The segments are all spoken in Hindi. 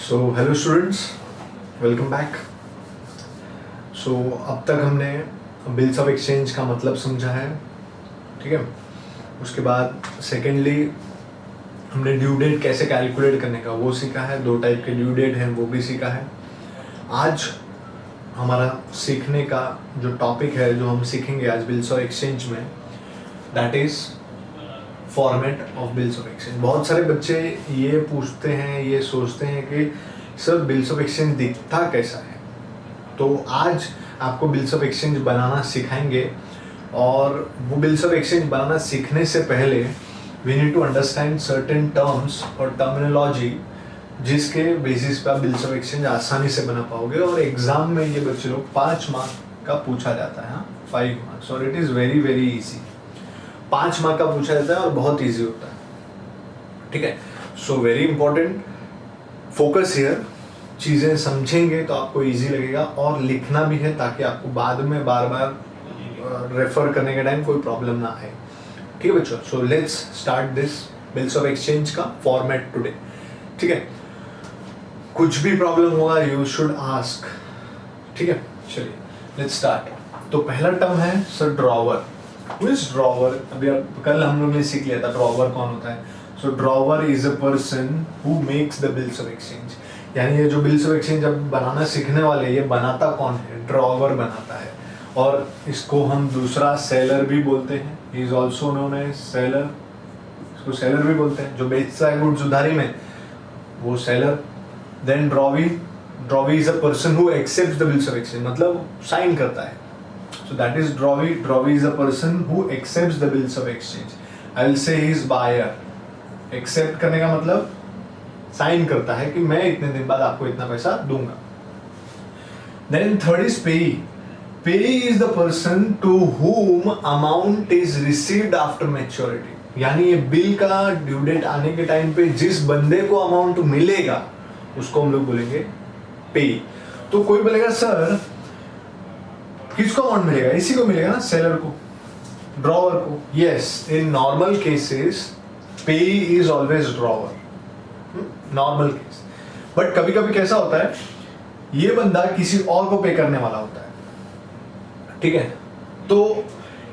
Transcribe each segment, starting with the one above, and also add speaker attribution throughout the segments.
Speaker 1: सो hello students, welcome back. So अब तक हमने बिल्स ऑफ एक्सचेंज का मतलब समझा है, ठीक है। उसके बाद सेकेंडली हमने ड्यू डेट कैसे कैलकुलेट करने का वो सीखा है। 2 टाइप के ड्यू डेट हैं वो भी सीखा है। आज हमारा सीखने का जो टॉपिक है, जो हम सीखेंगे आज बिल्स ऑफ एक्सचेंज में, that is format of bills of exchange. बहुत सारे बच्चे ये पूछते हैं, ये सोचते हैं कि सर बिल्स ऑफ एक्सचेंज दिखता कैसा है। तो आज आपको बिल्स ऑफ एक्सचेंज बनाना सिखाएंगे, और वो बिल्स ऑफ एक्सचेंज बनाना सीखने से पहले we need to understand certain terms और टर्मिनोलॉजी, जिसके बेसिस पे आप बिल्स ऑफ एक्सचेंज आसानी से बना पाओगे। और एग्जाम में ये बच्चे लोग 5 मार्क का पूछा जाता है, 5 मार्क्स, और it is very very easy. 5 mark का पूछा जाता है और बहुत ईजी होता है, ठीक है। So very important, focus here. चीज़ें समझेंगे तो आपको इजी लगेगा, और लिखना भी है ताकि आपको बाद में बार बार रेफर करने के टाइम कोई प्रॉब्लम ना आए, ठीक है बच्चों। So let's start this bills of exchange का फॉर्मेट टुडे, ठीक है। कुछ भी प्रॉब्लम होगा यू शुड आस्क, ठीक है। चलिए लेट्स स्टार्ट। तो पहला टर्म है सर ड्रॉवर। ड्रॉवर अभी कल हम लोग ने सीख लिया था ड्रॉवर कौन होता है। So drawer is a person who makes the bills of exchange. यानी ये जो बिल्स ऑफ एक्सचेंज अब बनाना सीखने वाले, ये बनाता कौन है? ड्रॉवर बनाता है। और इसको हम दूसरा सेलर भी बोलते हैं, he is also known as seller. इसको सेलर भी बोलते हैं, जो बेचता है गुड्स उधारी में, वो seller. Then drawee is a person who accepts the bills of exchange, मतलब साइन करता है। So that is drawee. Drawee is a person who accepts the bills of exchange. I will say he is buyer. Accept करने का मतलब साइन करता है कि मैं इतने दिन बाद आपको इतना पैसा दूंगा। Then third is payee. Payee is the person to whom amount is received after maturity. यानी ये बिल का ड्यू डेट आने के टाइम पे जिस बंदे को अमाउंट मिलेगा उसको हम लोग बोलेंगे पेई। तो कोई बोलेगा सर किसको अमाउंट मिलेगा? इसी को मिलेगा ना, सेलर को, ड्रॉवर को। यस, इन नॉर्मल केसेस पेई is always drawer, normal case. But कभी कभी कैसा होता है, ये बंदा किसी और को पे करने वाला होता है, ठीक है। तो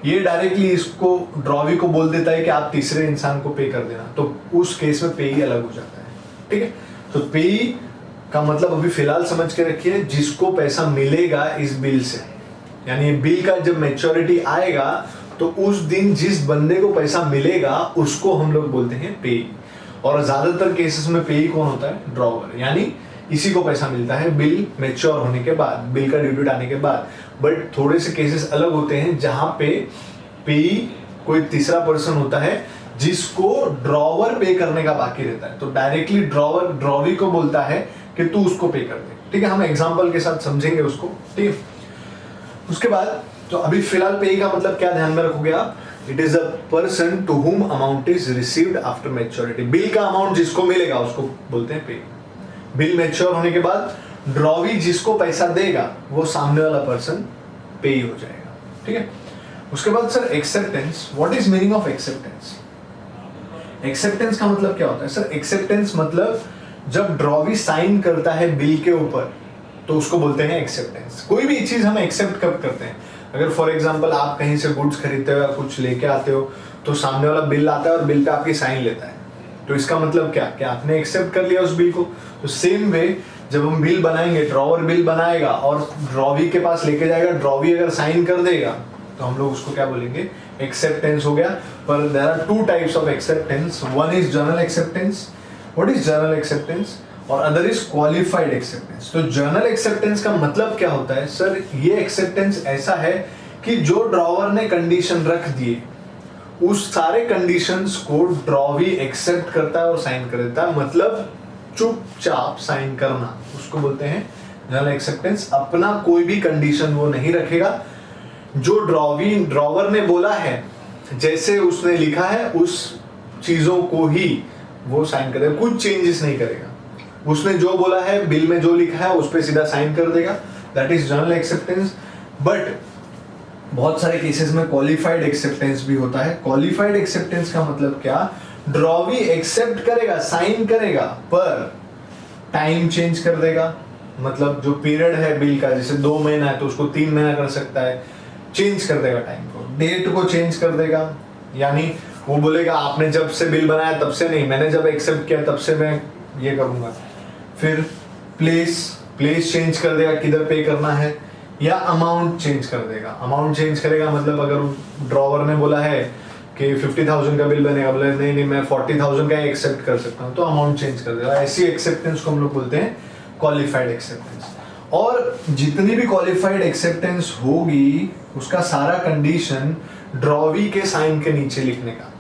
Speaker 1: ये डायरेक्टली इसको ड्रॉवी को बोल देता है कि आप तीसरे इंसान को पे कर देना, तो उस केस में पेई अलग हो जाता है, ठीक है। तो पेई का मतलब अभी फिलहाल समझ के रखिए, जिसको पैसा मिलेगा इस बिल से। यानी बिल का जब मैच्योरिटी आएगा तो उस दिन जिस बंदे को पैसा मिलेगा उसको हम लोग बोलते हैं पेई। और ज्यादातर केसेस में पेई कौन होता है? ड्रॉवर। यानी इसी को पैसा मिलता है बिल मैच्योर होने के बाद, बिल का ड्यू डेट आने के बाद। बट थोड़े से केसेस अलग होते हैं जहां पे पेई कोई तीसरा पर्सन होता है जिसको ड्रॉवर पे करने का बाकी रहता है। तो डायरेक्टली ड्रॉवर ड्रॉवी को बोलता है कि तू उसको पे कर दे, ठीक है। हम एग्जाम्पल के साथ समझेंगे उसको, ठीक है। उसके बाद तो अभी फिलहाल पेई का मतलब क्या ध्यान में रखोगे आप? It is a person to whom amount is received after maturity. Bill का अमाउंट जिसको मिलेगा उसको बोलते हैं पेई। बिल मैच्योर होने के बाद ड्रॉवी जिसको पैसा देगा वो सामने वाला पर्सन पेई हो जाएगा, ठीक है। उसके बाद sir acceptance. What is meaning of acceptance? Acceptance का मतलब क्या होता है सर? एक्सेप्टेंस मतलब जब ड्रॉवी साइन करता है बिल के ऊपर तो उसको बोलते हैं एक्सेप्टेंस। कोई भी चीज हम एक्सेप्ट कब करते हैं? अगर फॉर एग्जांपल आप कहीं से गुड्स खरीदते हो या कुछ लेके आते हो तो सामने वाला बिल आता है और बिल पे आपकी साइन लेता है, तो इसका मतलब क्या? कि आपने एक्सेप्ट कर लिया उस बिल को। तो सेम वे जब हम बिल बनाएंगे, ड्रॉवर बिल बनाएगा और ड्रॉवी के पास लेके जाएगा, ड्रॉवी अगर साइन कर देगा तो हम लोग उसको क्या बोलेंगे? एक्सेप्टेंस हो गया। पर there are 2 types of acceptance. One is general acceptance. What is general acceptance? और अदर इज क्वालिफाइड एक्सेप्टेंस। तो जनरल एक्सेप्टेंस का मतलब क्या होता है सर? ये एक्सेप्टेंस ऐसा है कि जो ड्रॉवर ने कंडीशन रख दिए उस सारे कंडीशंस को ड्रॉवी एक्सेप्ट करता है और साइन कर देता है। मतलब चुपचाप साइन करना, उसको बोलते हैं जनरल एक्सेप्टेंस। अपना कोई भी कंडीशन वो नहीं रखेगा, जो ड्रॉवर ने बोला है, जैसे उसने लिखा है उस चीजों को ही वो साइन करेगा, कुछ चेंजेस नहीं करेगा। उसने जो बोला है, बिल में जो लिखा है उस पर सीधा साइन कर देगा, that is general acceptance. But बहुत सारे केसेस में क्वालिफाइड एक्सेप्टेंस भी होता है। क्वालिफाइड एक्सेप्टेंस का मतलब क्या? ड्रॉवी एक्सेप्ट करेगा, साइन करेगा, पर टाइम चेंज कर देगा, मतलब जो पीरियड है बिल का, जैसे 2 महीना है तो उसको 3 महीना कर सकता है, चेंज कर देगा टाइम को, डेट को चेंज कर देगा, यानी वो बोलेगा आपने जब से बिल बनाया तब से नहीं, मैंने जब एक्सेप्ट किया तब से मैं ये करूंगा। फिर प्लेस चेंज कर देगा, किधर पे करना है, या अमाउंट चेंज कर देगा। अमाउंट चेंज करेगा मतलब अगर ड्रॉवर ने बोला है कि 50,000 का बिल बनेगा, बोले नहीं मैं 40,000 का एक्सेप्ट कर सकता हूँ, तो अमाउंट चेंज कर देगा। ऐसी एक्सेप्टेंस को हम लोग बोलते हैं क्वालिफाइड एक्सेप्टेंस। और जितनी भी क्वालिफाइड एक्सेप्टेंस होगी उसका सारा कंडीशन ड्रॉवी के साइन के नीचे लिखने का,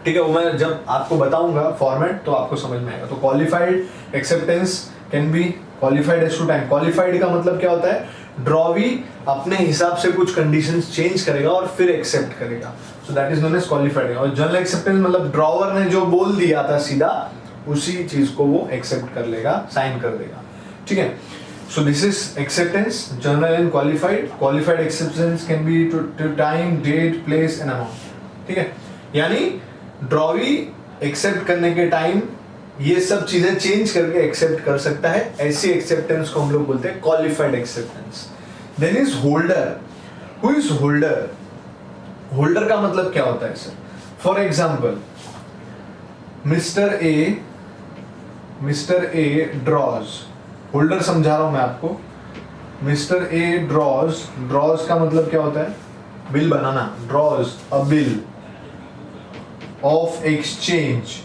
Speaker 1: ठीक है। वो मैं जब आपको बताऊंगा फॉर्मेट तो आपको समझ में आएगा। तो qualified acceptance can be qualified as to time. Qualified का मतलब क्या होता है, ड्रॉवी अपने हिसाब से कुछ कंडीशंस चेंज करेगा और फिर एक्सेप्ट करेगा, so that is known as qualified. और जनरल एक्सेप्टेंस मतलब ड्रॉवर ने जो बोल दिया था सीधा उसी चीज को वो एक्सेप्ट कर लेगा, साइन कर देगा, ठीक है। So this is acceptance, general and qualified. Qualified acceptance can be to time, date, place and amount. ठीक है, यानी ड्रॉवी एक्सेप्ट करने के टाइम ये सब चीजें चेंज करके एक्सेप्ट कर सकता है। ऐसी एक्सेप्टेंस को हम लोग बोलते हैं qualified acceptance. Then is holder. Who is holder? Holder का मतलब क्या होता है sir? For example mister A draws, holder समझा रहा हूं मैं आपको। मिस्टर ए ड्रॉज का मतलब क्या होता है? बिल बनाना। Draws a bill of exchange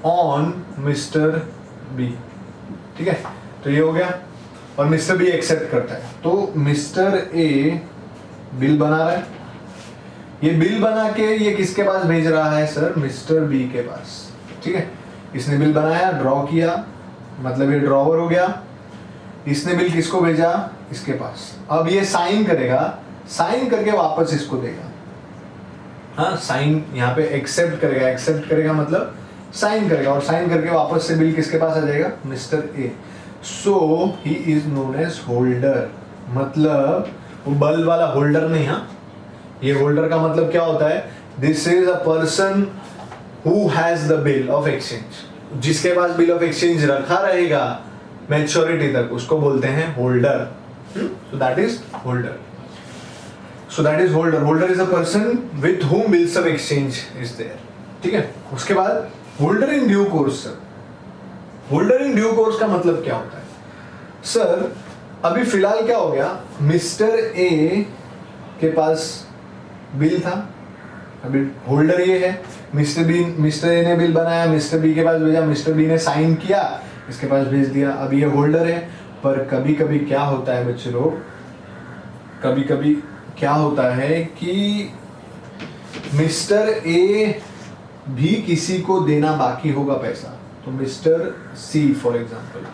Speaker 1: on mister B, ठीक है। तो ये हो गया, और मिस्टर बी एक्सेप्ट करता है। तो मिस्टर ए बिल बना रहा है, ये बिल बना के ये किसके पास भेज रहा है सर? मिस्टर बी के पास, ठीक है। इसने बिल बनाया, ड्रॉ किया, मतलब ये ड्रॉवर हो गया। इसने बिल किसको भेजा? इसके पास। अब ये साइन करेगा, साइन करके वापस इसको देगा। हाँ, साइन यहाँ पे एक्सेप्ट करेगा मतलब साइन करेगा, और साइन करके वापस से बिल किसके पास आ जाएगा? Mister A. So he is known as holder. मतलब वो बल वाला होल्डर नहीं, हाँ, ये होल्डर का मतलब क्या होता है? This is a person who has the bill of exchange, जिसके पास बिल ऑफ एक्सचेंज रखा रहेगा मैच्योरिटी तक, उसको बोलते हैं holder. so that is holder. Holder is a person with whom bills of exchange is there, ठीक है। उसके बाद holder in due course. Sir holder in due course का मतलब क्या होता है? सर अभी फिलहाल क्या हो गया, मिस्टर ए के पास बिल था, अभी होल्डर ये है। मिस्टर ए ने बिल बनाया, मिस्टर बी के पास भेजा, मिस्टर बी ने साइन किया, इसके पास भेज दिया, अब ये होल्डर है। पर कभी कभी क्या होता है बच्चे लोग, कभी कभी क्या होता है कि मिस्टर ए भी किसी को देना बाकी होगा पैसा। तो मिस्टर सी फॉर एग्जांपल,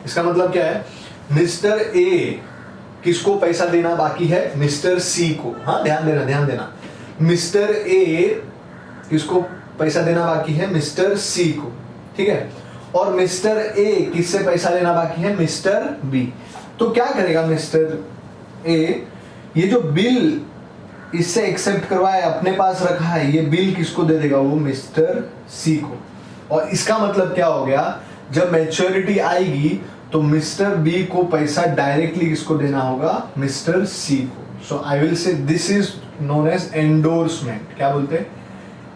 Speaker 1: इसका मतलब क्या है? मिस्टर ए किसको पैसा देना बाकी है? मिस्टर सी को। हाँ, ध्यान देना। मिस्टर ए किसको पैसा देना बाकी है? मिस्टर सी को, ठीक है। और मिस्टर ए किससे पैसा लेना बाकी है? Mister B. तो क्या करेगा मिस्टर ए? ये जो बिल इससे एक्सेप्ट करवाया, अपने पास रखा है, ये बिल किसको दे देगा? वो मिस्टर सी को। और इसका मतलब क्या हो गया, जब मैच्योरिटी आएगी तो मिस्टर बी को पैसा डायरेक्टली किसको देना होगा? मिस्टर सी को। So I will say this is known as endorsement. क्या बोलते हैं?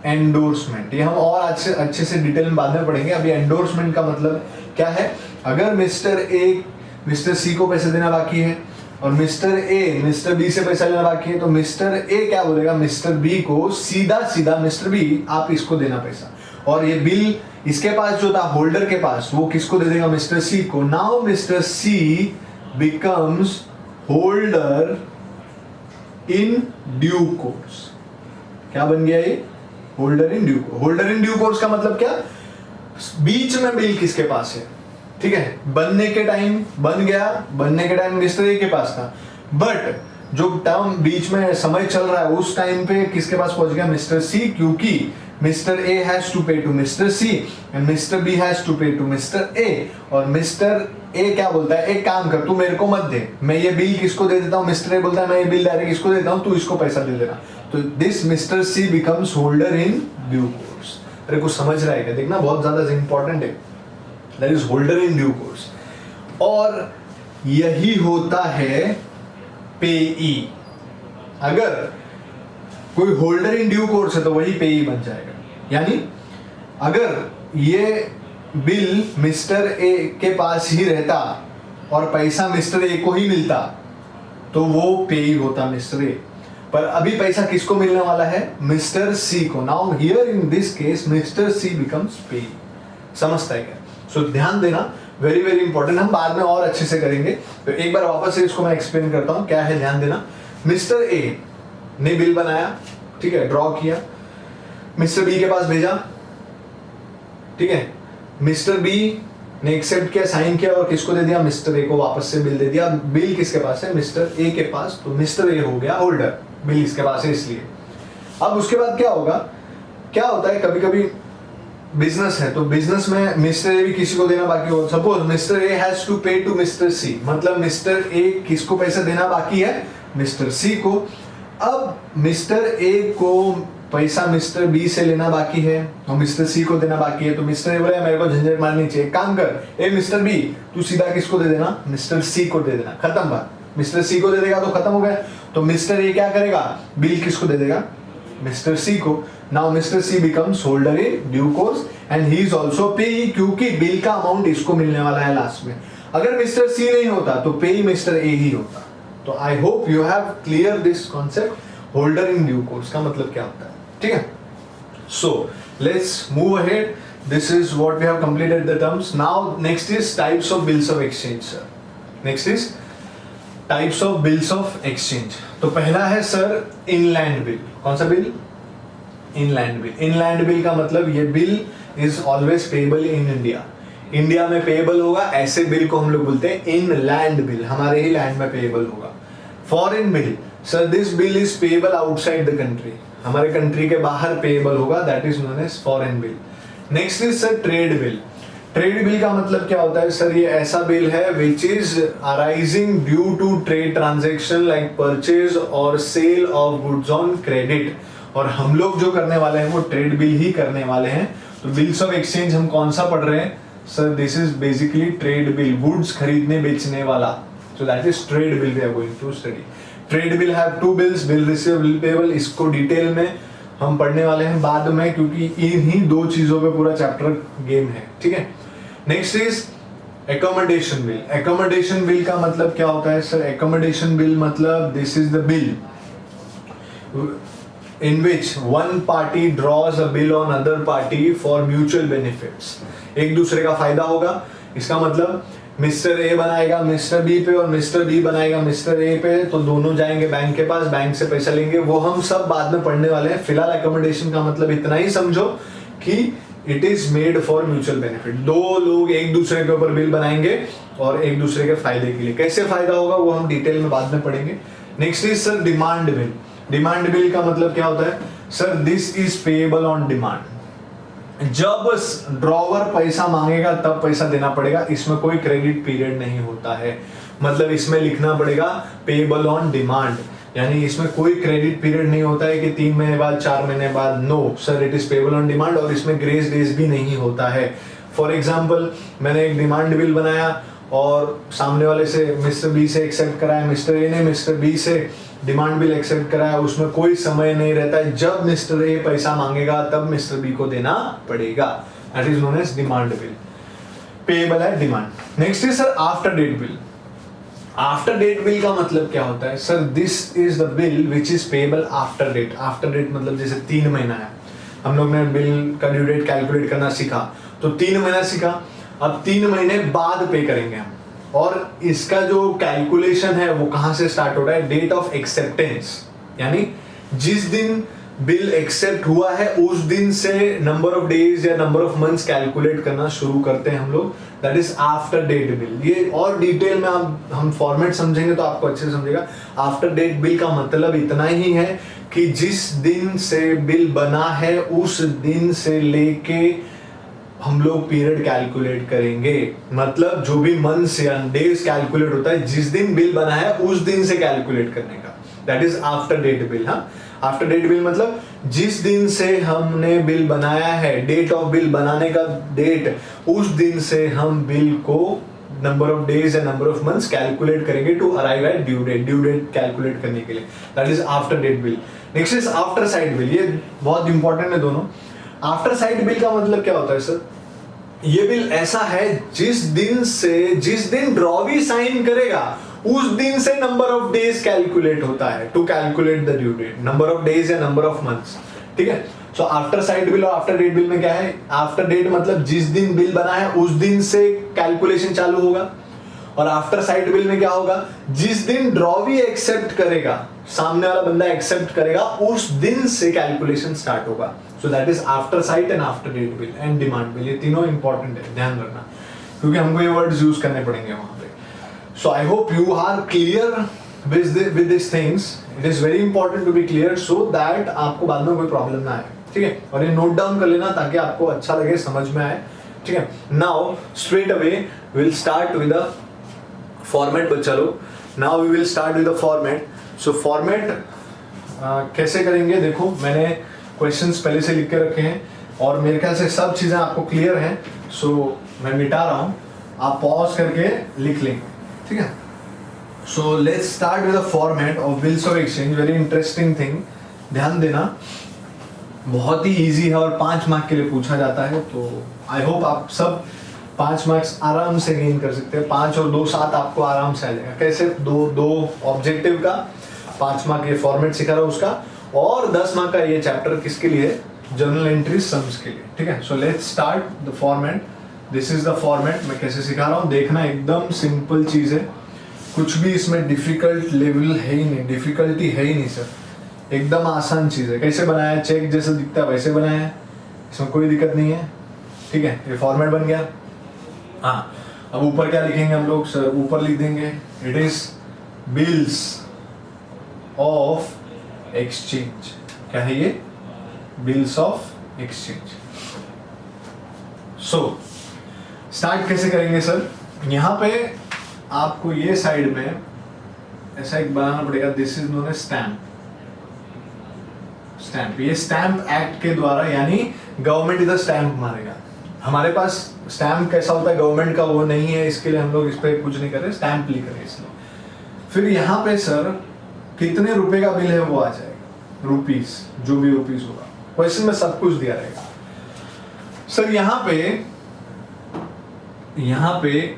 Speaker 1: एंडोर्समेंट। ये हम और अच्छे से डिटेल में बाद में पढ़ेंगे। अभी एंडोर्समेंट का मतलब क्या है? अगर मिस्टर ए मिस्टर सी को पैसे देना बाकी है और मिस्टर ए मिस्टर बी से पैसा लेना बाकी है, तो मिस्टर ए क्या बोलेगा मिस्टर बी को? सीधा मिस्टर बी आप इसको देना पैसा। और ये बिल इसके पास जो था होल्डर के पास, वो किसको दे देगा? मिस्टर सी को। Now mister C becomes holder in due course. क्या बन गया ये? Holder in due course. Holder in due course का मतलब क्या? बीच में बिल किसके पास है? ठीक है, बनने के टाइम बन गया, बनने के टाइम मिस्टर ए के पास था, बट जो टर्म बीच में समय चल रहा है उस टाइम पे किसके पास पहुंच गया? मिस्टर सी, क्योंकि mister A has to pay to mister C and mister B has to pay to mister A. और मिस्टर ए क्या बोलता है? एक काम कर, तू मेरे को मत दे, मैं ये बिल किसको दे देता हूँ? मिस्टर ए बोलता है मैं ये बिल डायरेक्ट इसको देता हूँ, तू इसको पैसा दे देना। तो this mister C becomes holder in due course. अरे कुछ समझ रहा है क्या, देखना बहुत ज्यादा इंपॉर्टेंट है, that is holder in due course. और यही होता है पेई। अगर कोई होल्डर इन ड्यू कोर्स है तो वही पेई बन जाएगा। यानी अगर ये बिल मिस्टर ए के पास ही रहता और पैसा मिस्टर ए को ही मिलता तो वो पेई होता मिस्टर ए, पर अभी पैसा किसको मिलने वाला है, मिस्टर सी को। Now here in this case mister C becomes payee. समझता है क्या? सो ध्यान देना, वेरी वेरी इंपॉर्टेंट, हम बाद में और अच्छे से करेंगे। तो एक बार वापस से इसको मैं एक्सप्लेन करता हूं क्या है, ध्यान देना। मिस्टर ए ने बिल बनाया, ठीक है, ड्रॉ किया, मिस्टर बी के पास भेजा, ठीक है, मिस्टर बी ने एक्सेप्ट किया, साइन किया और किसको दे दिया, मिस्टर ए को वापस से बिल दे दिया। बिल किसके पास है, मिस्टर ए के पास, तो मिस्टर ए हो गया होल्डर, बिल इसके पास है इसलिए। अब उसके बाद क्या होगा, क्या होता है कभी कभी बिजनेस है तो बिजनेस में मिस्टर ए भी किसी को देना बाकी हो। Suppose mister A has to pay to mister C, मतलब मिस्टर ए किसको पैसा देना बाकी है, मिस्टर सी को। अब मिस्टर ए को पैसा मिस्टर बी से लेना बाकी है और मिस्टर सी को देना बाकी है। तो मिस्टर ए बोले मेरे को झंझट मारनी चाहिए, काम कर, ए मिस्टर बी तू सीधा किसको दे देना, मिस्टर सी को दे देना, खत्म बात। मिस्टर सी को दे देगा तो खत्म हो गया। तो मिस्टर ए क्या करेगा, बिल किसको दे देगा, मिस्टर सी को। Now mister C becomes holder in due course and he is also payee, क्योंकि बिल का अमाउंट इसको मिलने वाला है लास्ट में। अगर मिस्टर सी नहीं होता तो पेई मिस्टर ए ही होता। तो I hope you have clear this concept, holder in due course का मतलब क्या होता है, ठीक है। So let's move ahead, this is what we have completed the terms. Now next is types of bills of exchange sir. Next is types of bills of exchange. तो पहला है सर इनलैंड बिल। कौन सा बिल, इनलैंड बिल। इनलैंड बिल का मतलब ये bill is always payable in India, India में पेएबल होगा, ऐसे बिल को हम लोग बोलते हैं इनलैंड बिल, हमारे ही लैंड में पेएबल होगा। Foreign bill, sir this bill is payable outside the country, हमारे कंट्री के बाहर पेएबल होगा, that is known as foreign bill. Next is sir trade bill. Trade bill का मतलब क्या होता है सर, ये ऐसा बिल है which is arising due to trade transaction like purchase और sale of goods on credit, और हम लोग जो करने वाले हैं वो ट्रेड बिल ही करने वाले हैं। तो बिल्स ऑफ एक्सचेंज हम कौन सा पढ़ रहे हैं sir, this is basically trade bill, goods खरीदने बेचने वाला। So that is trade bill we are going to study. Trade bill have two bills, bill receive, bill payable. इसको डिटेल में हम पढ़ने वाले हैं बाद में, क्योंकि इन्हीं दो चीजों पे पूरा चैप्टर गेम है, ठीक है। Next is accommodation bill. Accommodation bill का मतलब क्या होता है सर, एकोमोडेशन बिल मतलब this is the bill in which one party draws a bill on other party for mutual benefits। एक दूसरे का फायदा होगा। इसका मतलब मिस्टर ए बनाएगा मिस्टर बी पे और मिस्टर बी बनाएगा मिस्टर ए पे, तो दोनों जाएंगे बैंक के पास, बैंक से पैसा लेंगे, वो हम सब बाद में पढ़ने वाले हैं। फिलहाल एकोमोडेशन का मतलब इतना ही समझो कि it is made for mutual benefit. दो लोग एक दूसरे के ऊपर बिल बनाएंगे और एक दूसरे के फायदे के लिए। कैसे फायदा होगा वो हम डिटेल में बाद में पढ़ेंगे। Next is sir demand bill. Demand bill का मतलब क्या होता है sir, this is payable on demand. जब ड्रॉवर पैसा मांगेगा तब पैसा देना पड़ेगा, इसमें कोई क्रेडिट पीरियड नहीं होता है। मतलब इसमें लिखना पड़ेगा पेएबल ऑन डिमांड, यानी इसमें कोई क्रेडिट पीरियड नहीं होता है कि 3 महीने बाद 4 महीने बाद, no sir, it is payable on demand. और इसमें ग्रेस डेज भी नहीं होता है। फॉर एग्जाम्पल मैंने एक डिमांड बिल बनाया और सामने वाले से मिस्टर बी से एक्सेप्ट कराया, मिस्टर ए ने मिस्टर बी से डिमांड बिल एक्सेप्ट कराया, उसमें कोई समय नहीं रहता है। जब मिस्टर ए पैसा मांगेगा तब मिस्टर बी को देना पड़ेगा, that is known as demand bill, payable है demand. Next is sir after date bill. After date bill का मतलब क्या होता है sir, this is the bill which is payable after date. After date मतलब जैसे 3 महीना है, हम लोग ने बिल का ड्यू डेट कैलकुलेट करना सीखा, तो 3 महीना सीखा, अब 3 महीने बाद पे करेंगे हम। और इसका जो कैलकुलेशन है वो कहां से स्टार्ट हो रहा है, डेट ऑफ एक्सेप्टेंस, यानी जिस दिन बिल एक्सेप्ट हुआ है उस दिन से नंबर ऑफ डेज या नंबर ऑफ मंथ्स कैलकुलेट करना शुरू करते हैं हम लोग, that is after date bill. ये और डिटेल में हम फॉर्मेट समझेंगे तो आपको अच्छे से समझेगा। आफ्टर डेट बिल का मतलब इतना ही है कि जिस दिन से बिल बना है उस दिन से लेके हम लोग पीरियड कैलकुलेट करेंगे। मतलब जो भी मंथ्स या डेज कैलकुलेट होता है, जिस दिन बिल बना है उस दिन से कैलकुलेट करने का, that is after date bill. हाँ, आफ्टर डेट बिल मतलब जिस दिन से हमने बिल बनाया है, डेट ऑफ बिल बनाने का डेट, उस दिन से हम बिल को नंबर ऑफ डेज या नंबर ऑफ मंथ्स कैलकुलेट करेंगे to arrive at due date calculate करने के लिए, that is after date bill. Next is after sight bill, ये बहुत इंपॉर्टेंट है दोनों। आफ्टर साइट बिल का मतलब क्या होता है सर? ये बिल ऐसा है जिस दिन ड्रॉवी साइन करेगा उस दिन से नंबर ऑफ डेज कैलकुलेट होता है to calculate the due date, number of days या नंबर ऑफ मंथ्स, ठीक है। सो आफ्टर साइट बिल और आफ्टर डेट बिल में क्या है? आफ्टर डेट मतलब जिस दिन बिल बना है उस दिन से कैलकुलेशन चालू होगा, और आफ्टर साइट बिल में क्या होगा? जिस दिन ड्रॉवी एक्सेप्ट करेगा, सामने वाला बंदा एक्सेप्ट करेगा, उस दिन से कैलकुलेशन स्टार्ट होगा। So that is after sight and after date bill and demand bill. ये तीनों इंपॉर्टेंट है, ध्यान रखना, क्योंकि हमको ये वर्ड्स यूज करने पड़ेंगे वहां पे। So I hope you are clear with these things. It is very important to be clear so that आपको बाद में कोई प्रॉब्लम ना आए, ठीक है। और ये नोट डाउन कर लेना ताकि आपको अच्छा लगे, समझ में आए, ठीक है। Now straight away will start with the format बच्चा लोग। Now we will start with the format. So format कैसे करेंगे? देखो, मैंने क्वेश्चंस पहले से लिख के रखे हैं और मेरे ख्याल से सब चीजें आपको क्लियर हैं। सो मैं मिटा रहा हूँ, आप पॉज करके लिख लेंगे, ठीक है। So let's start with the format of bills of exchange. Very interesting thing. ध्यान देना, बहुत ही इजी है और 5 मार्क के लिए पूछा जाता है। तो आई होप आप सब 5 मार्क्स आराम से गेन कर सकते हैं। 5 और 2 7 आपको आराम से आ जाएगा। कैसे? दो ऑब्जेक्टिव का 5 मार्क ये फॉर्मेट सिखा रहा हूँ उसका, और 10 मार्क का ये चैप्टर किसके लिए? जर्नल एंट्री सम्स के लिए, ठीक है। So let's start the format. This is the format. मैं कैसे सिखा रहा हूँ देखना, एकदम सिंपल चीज है, कुछ भी इसमें डिफिकल्ट लेवल है ही नहीं, डिफिकल्टी है ही नहीं सर, एकदम आसान चीज है। कैसे बनाया है? चेक जैसे दिखता है वैसे बनाया है, इसमें कोई दिक्कत नहीं है, ठीक है। ये फॉर्मेट बन गया। हाँ, अब ऊपर क्या लिखेंगे हम लोग सर? ऊपर लिख देंगे it is bills of exchange. क्या है ये? Bills of exchange. So start कैसे करेंगे सर? यहाँ पे आपको ये साइड में ऐसा एक बनाना पड़ेगा, this is known as stamp. Stamp, ये स्टैम्प एक्ट के द्वारा, यानी गवर्नमेंट इधर स्टैम्प मारेगा। हमारे पास स्टैम्प कैसा होता है गवर्नमेंट का, वो नहीं है, इसके लिए हम लोग इस पर कुछ नहीं कर रहे, स्टैम्प लिख रहे हैं इसलिए। फिर यहाँ पे सर कितने रुपए का बिल है वो आ जाएगा, रुपीस, जो भी रुपीस होगा। क्वेश्चन में सब कुछ दिया रहेगा सर। यहाँ पे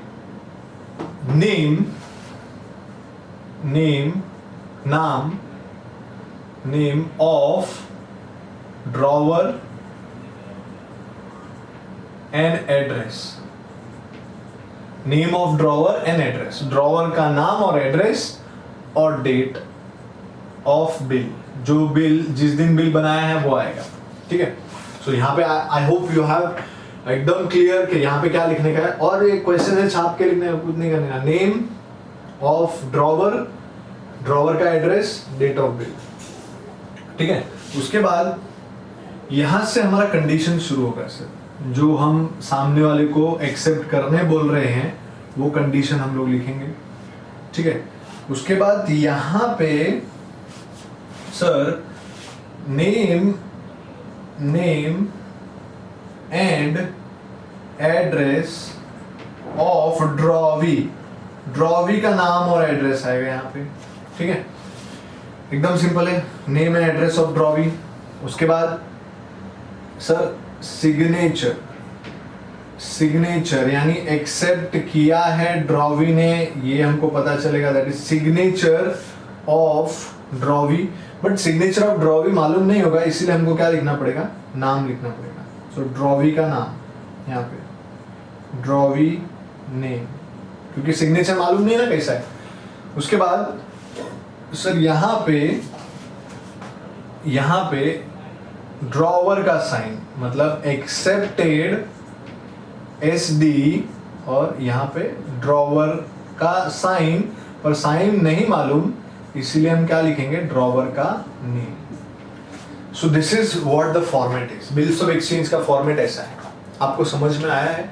Speaker 1: name of drawer and address. Name of drawer and address, drawer का नाम और एड्रेस और डेट ऑफ बिल, जो बिल जिस दिन बिल बनाया है वो आएगा, ठीक है। सो यहाँ पे आई होप यू हैव एकदम क्लियर कि यहाँ पे क्या लिखने का है। और एक क्वेश्चन है छाप के लिखने का, कुछ नहीं करने का। नेम ऑफ ड्रॉवर का एड्रेस, डेट ऑफ बिल, ठीक है। उसके बाद यहां से हमारा कंडीशन शुरू होगा सर, जो हम सामने वाले को एक्सेप्ट करने बोल रहे हैं वो कंडीशन हम लोग लिखेंगे, ठीक है। उसके बाद यहां पे sir name and address of drawee का नाम और एड्रेस आएगा यहाँ पे, ठीक है। एकदम सिंपल है, name and address of drawee. उसके बाद सर सिग्नेचर यानी एक्सेप्ट किया है ड्रॉवी ने, ये हमको पता चलेगा, that is signature of drawee. But signature of drawee मालूम नहीं होगा, इसीलिए हमको क्या लिखना पड़ेगा? नाम लिखना पड़ेगा। सो ड्रॉवी का नाम यहाँ पे, ड्रॉवी नेम, क्योंकि सिग्नेचर मालूम नहीं है ना कैसा है। उसके बाद सर यहाँ पे ड्रॉवर का साइन, मतलब एक्सेप्टेड SD, और यहाँ पे ड्रॉवर का साइन, पर साइन नहीं मालूम, इसीलिए हम क्या लिखेंगे? ड्रॉवर का name. So this is what the format is. Bills of exchange का फॉर्मेट ऐसा है, आपको समझ में आया है?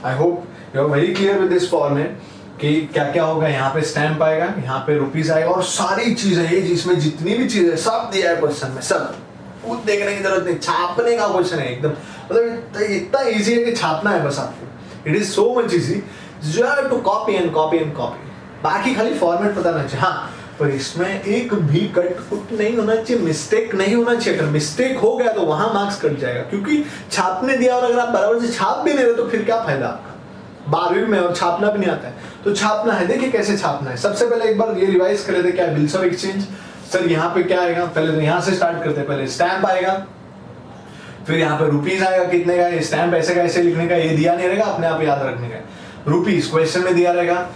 Speaker 1: I hope you are very clear with this format कि क्या क्या होगा। यहाँ पे स्टैम्प आएगा, यहाँ पे रुपीस आएगा, और सारी चीजें ये जिसमें जितनी भी चीजें सब दिया है क्वेश्चन में, सब खुद देखने की जरूरत नहीं, छापने का क्वेश्चन है एकदम, मतलब इतना इजी है कि छापना है बस आपको। It is so much easy, you have to copy and copy and copy, बाकी खाली फॉर्मेट पता नहीं चाहिए। हाँ, पर इसमें एक भी कट कुट नहीं होना चाहिए, मिस्टेक नहीं होना चाहिए। अगर मिस्टेक हो गया तो वहां मार्क्स कट जाएगा, क्योंकि छापने दिया और अगर आप बराबर से छाप भी नहीं रहे तो फिर क्या फायदा आपका 12वीं में, और छापना भी नहीं आता है तो छापना है। देखिए कैसे छापना है। सबसे पहले एक बार ये रिवाइज कर लेते क्या है बिल्स ऑफ एक्सचेंज। सर यहाँ पे क्या आएगा, पहले तो यहाँ से स्टार्ट करते हैं। पहले स्टैंप आएगा, फिर यहाँ पे रुपीज आएगा, कितने का, स्टैंप ऐसे का ऐसे लिखने का, ये दिया नहीं रहेगा, अपने आप याद रखने का। रुपीज क्वेश्चन में दिया रहेगा,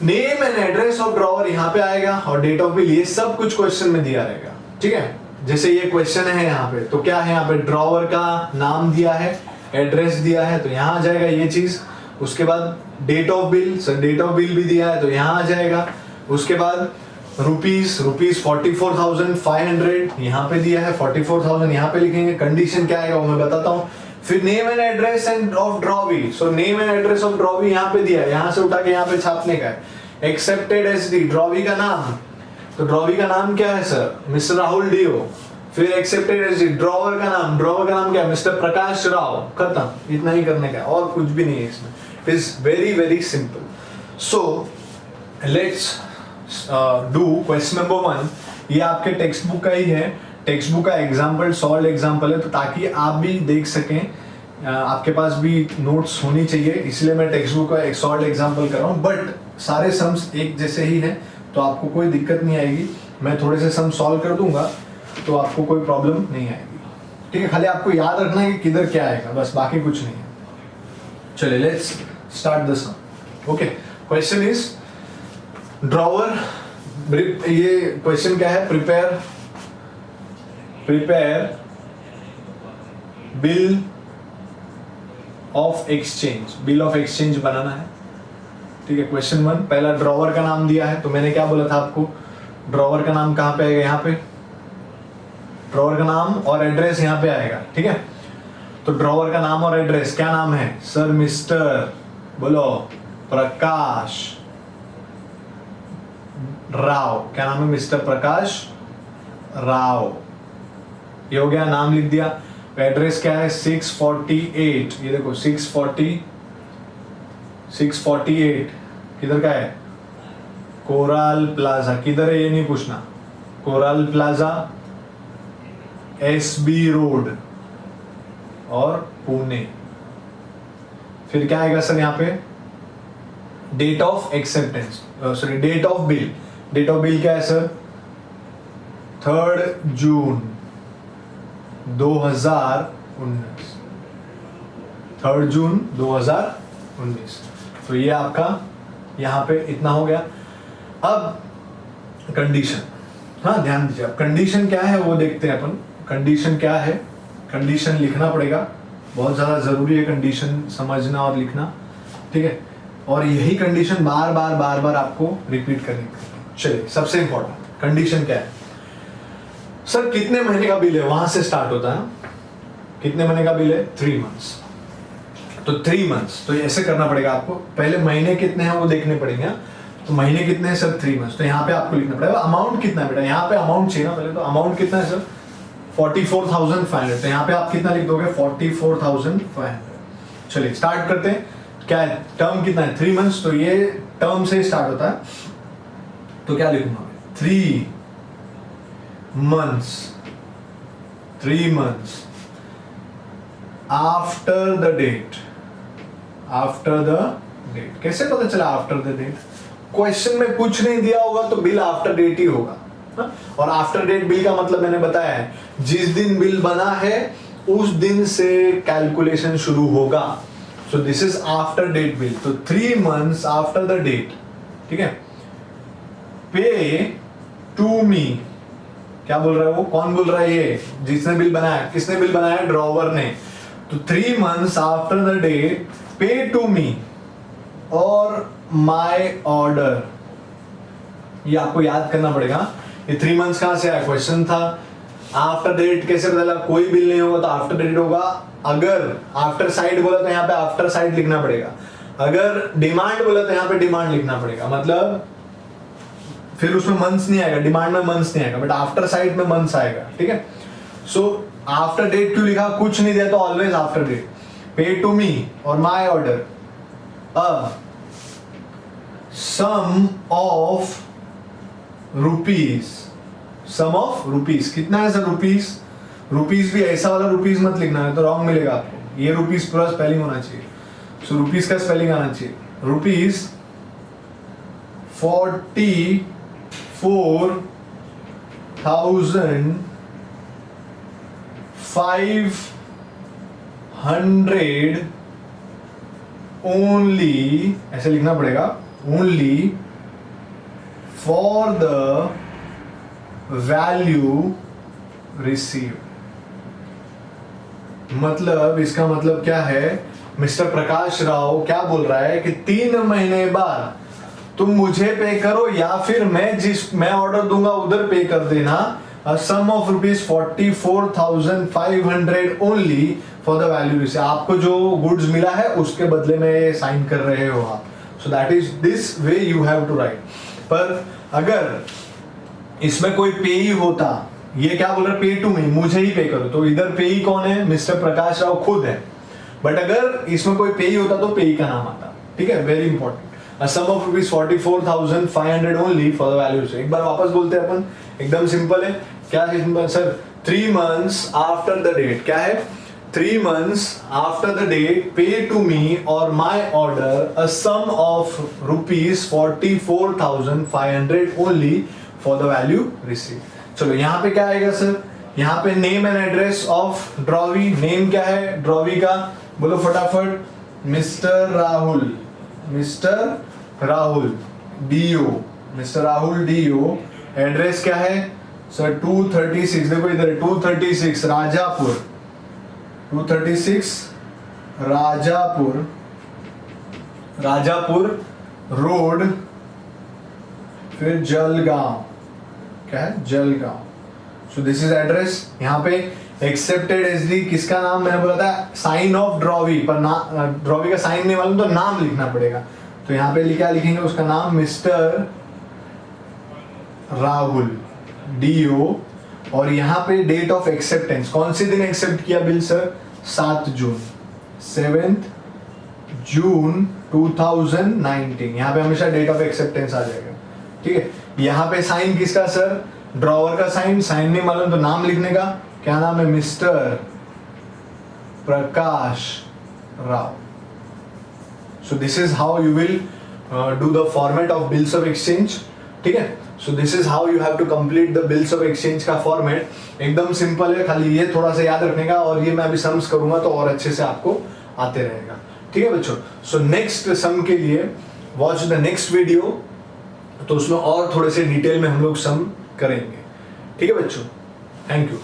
Speaker 1: name and address of drawer यहाँ पे आएगा, और डेट ऑफ बिल, ये सब कुछ क्वेश्चन में दिया रहेगा। ठीक है, जैसे ये क्वेश्चन है यहाँ पे, तो क्या है यहाँ पे ड्रॉवर का नाम दिया है, एड्रेस दिया है, तो यहाँ आ जाएगा ये चीज। उसके बाद date of bill, sir date of bill भी दिया है तो यहाँ आ जाएगा। उसके बाद रुपीज 44,500 यहाँ पे दिया है, 44,000 यहाँ पे लिखेंगे। कंडीशन क्या आएगा वो मैं बताता हूँ। फिर name and address end of drawee, so name and address of drawee यहाँ पे दिया है, यहाँ से उठा के यहाँ पे छापने का है। एक्सेप्टेड एसडी, ड्रॉवी का नाम, तो ड्रॉवी का नाम क्या है सर, मिस्टर राहुल डीओ। फिर एक्सेप्टेड एसडी, ड्रॉवर का नाम क्या है, मिस्टर प्रकाश राव। खत्म, इतना ही करने का, और कुछ भी नहीं है इसमें। It is very very simple. So let's do question number 1। ये आपके टेक्स्ट बुक का ही है, टेक्स्ट बुक का एग्जाम्पल, सॉल्व एग्जाम्पल है, तो ताकि आप भी देख सकें, आपके पास भी नोट्स होनी चाहिए, इसलिए मैं टेक्स्ट बुक का एक सॉल्व एग्जाम्पल कर रहा हूँ। बट सारे सम्स एक जैसे ही हैं, तो आपको कोई दिक्कत नहीं आएगी। मैं थोड़े से सम सॉल्व कर दूंगा तो आपको कोई प्रॉब्लम नहीं आएगी। ठीक है, खाली आपको याद रखना है कि किधर क्या आएगा, बस, बाकी कुछ नहीं है। चलिए let's start the sum. Okay, question is drawer, ये क्वेश्चन क्या है, prepare bill of exchange, bill of exchange बनाना है। ठीक है, क्वेश्चन 1, पहला ड्रॉवर का नाम दिया है, तो मैंने क्या बोला था आपको, ड्रॉवर का नाम कहाँ पे आएगा, यहाँ पे ड्रॉवर का नाम और एड्रेस यहाँ पे आएगा। ठीक है, तो ड्रॉवर का नाम और एड्रेस, क्या नाम है सर, मिस्टर, बोलो, प्रकाश राव। क्या नाम है, मिस्टर प्रकाश राव। ये हो गया, नाम लिख दिया। एड्रेस क्या है, 648, ये देखो 648 किधर का है, कोराल प्लाजा। किधर है ये नहीं पूछना, कोराल प्लाजा, एसबी रोड और पुणे। फिर क्या आएगा सर यहाँ पे, date of acceptance, sorry date of bill. Date of bill क्या है सर, 3 जून 2019, 3 जून 2019। तो ये आपका यहाँ पे इतना हो गया। अब कंडीशन, हाँ ध्यान दीजिए, अब कंडीशन क्या है वो देखते हैं अपन। कंडीशन क्या है, कंडीशन लिखना पड़ेगा, बहुत ज़्यादा ज़रूरी है कंडीशन समझना और लिखना। ठीक है, और यही कंडीशन बार बार आपको रिपीट करनी पड़ेगी। चलिए, सबसे इंपॉर्टेंट कंडीशन क्या है सर, कितने महीने का बिल है, वहां से स्टार्ट होता है। कितने महीने का बिल है, 3 मंथ्स। तो 3 मंथ्स, तो ऐसे करना पड़ेगा आपको, पहले महीने कितने हैं वो देखने पड़ेंगे। तो महीने कितने हैं सर, 3 मंथ्स। तो यहाँ पे आपको लिखना पड़ेगा अमाउंट कितना है बेटा, यहाँ पे अमाउंट चाहिए ना पहले, तो अमाउंट कितना है सर, 44,500। तो यहाँ पे आप कितना लिख दोगे, 44,500। चलिए स्टार्ट करते हैं। क्या है, टर्म कितना है, 3 मंथ्स, तो ये टर्म से स्टार्ट होता है। तो क्या लिखूंगा, 3 मंथ्स आफ्टर द डेट। कैसे पता चला आफ्टर द डेट, क्वेश्चन में कुछ नहीं दिया होगा तो बिल आफ्टर डेट ही होगा। और आफ्टर डेट बिल का मतलब मैंने बताया है, जिस दिन बिल बना है उस दिन से कैलकुलेशन शुरू होगा। So this is after date bill, तो 3 मंथ्स आफ्टर द डेट। ठीक है, पे टू मी, क्या बोल रहा है वो, कौन बोल रहा है, ये जिसने बिल बनाया, किसने बिल बनाया, ड्रॉवर ने। तो 3 months after the date pay to me और माय ऑर्डर। ये आपको याद करना पड़ेगा। ये 3 मंथ्स कहां से आया, क्वेश्चन था। आफ्टर डेट कैसे बदला, कोई बिल नहीं होगा तो आफ्टर डेट होगा। अगर आफ्टर साइड बोला तो यहाँ पे आफ्टर साइड लिखना पड़ेगा। अगर डिमांड बोला तो यहाँ पे डिमांड लिखना पड़ेगा, मतलब फिर उसमें मंथ्स नहीं आएगा, डिमांड में मंथ्स नहीं आएगा, बट आफ्टर साइड में मंथ्स आएगा। ठीक है, सो आफ्टर डेट क्यों लिखा, कुछ नहीं दिया तो always after date. Pay to me और my order a sum of rupees. Sum of rupees कितना है सर? रुपीज भी ऐसा वाला रुपीज मत लिखना है तो रॉन्ग मिलेगा आपको. ये रुपीज पूरा स्पेलिंग होना चाहिए. सो रुपीज का स्पेलिंग आना चाहिए. रुपीज 44,500 ओनली, ऐसे लिखना पड़ेगा, only for the value receive. मतलब इसका मतलब क्या है, मिस्टर प्रकाश राव क्या बोल रहा है कि 3 महीने बाद तुम मुझे पे करो या फिर मैं ऑर्डर दूंगा उधर पे कर देना. Sum of rupees 44,500 only for the value receive. आपको जो गुड्स मिला है उसके बदले में साइन कर रहे हो आप. So that is this way you have to write. पर अगर इसमें कोई पेई होता, ये क्या बोल रहा है, पे टू मी, मुझे ही पे करो, तो इधर पेई कौन है? मिस्टर प्रकाश राव खुद है. बट अगर इसमें कोई पेई होता तो पेई का नाम आता. ठीक है, very important. Sum of rupees 44,500 only for the value. एक बार वापस बोलते हैं अपन, एकदम सिंपल है. क्या है sir? 3 months after the date. क्या है? 3 months after the date pay to me और my order a sum of rupees 44,500 only for the value receive. चलो यहाँ पे क्या आएगा सर? यहाँ पे name and address of drawee. Name क्या है ड्रॉवी का? बोलो फटाफट. Mister Rahul Deo. Mister Rahul Deo. Address क्या है सर? 236. देखो इधर 236 राजापुर. 236 राजापुर रोड, फिर जलगांव. क्या है? Jalgaon. So this is address. यहाँ पे एक्सेप्टेड एसडी किसका नाम मैंने बोला था? Sign of drawee. पर ड्रॉवी का साइन नहीं मालूम तो नाम लिखना पड़ेगा. तो यहाँ पे क्या लिखेंगे? उसका नाम मिस्टर राहुल डीओ. और यहाँ पे डेट ऑफ एक्सेप्टेंस, कौन से दिन एक्सेप्ट किया बिल सर? 7 जून. 7th जून 2019. यहाँ पे हमेशा डेट ऑफ एक्सेप्टेंस आ जाएगा. ठीक है. यहाँ पे साइन किसका सर? ड्रॉवर का साइन. साइन नहीं मालूम तो नाम लिखने का. क्या नाम है? Mister Prakash Rao. So this is how you will do the format of bills of exchange. ठीक है. So this is how you have to complete the bills of exchange का फॉर्मेट. एकदम सिंपल है, खाली ये थोड़ा सा याद रखने का, और ये मैं अभी सम्स करूंगा तो और अच्छे से आपको आते रहेगा. ठीक है बच्चों. सो नेक्स्ट सम के लिए वॉच द नेक्स्ट वीडियो, तो उसमें और थोड़े से डिटेल में हम लोग सम करेंगे. ठीक है बच्चों. Thank you.